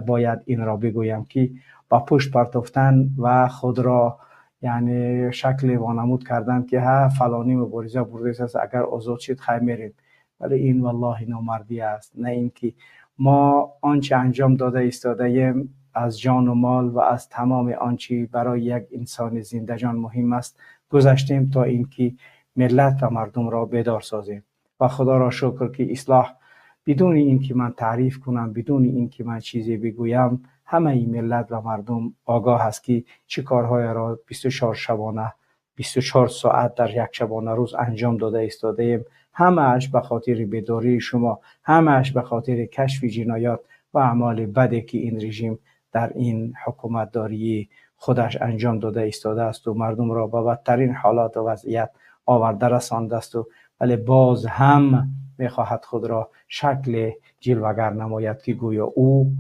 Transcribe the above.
باید این را بگویم که با پشت پرتافتن و خود را یعنی شکل وانمود کردن که ها فلانی مبارزه برده است، اگر آزاد شد خیر میریم، ولی این والله نامردی است. نه اینکه ما آنچه انجام داده ایستاده‌ایم از جان و مال و از تمام آنچه برای یک انسان زنده جان مهم است گذاشتیم تا اینکه ملت و مردم را بیدار سازیم. و خدا را شکر که اصلاح بدون اینکه من تعریف کنم، بدون اینکه من چیزی بگویم، همه این ملت و مردم آگاه است که چه کارهای را 24 شبانه 24 ساعت در یک شبانه روز انجام داده ایستاده ایم. همه‌اش به خاطر بیداری شما، همه‌اش به خاطر کشف جنایات و اعمال بدی که این رژیم در این حکومت داری خودش انجام داده ایستاده است و مردم را به بدترین حالات و وضعیت آورده رسانده است. ولی باز هم میخواهد خود را شکل جلوگر نماید که گویا او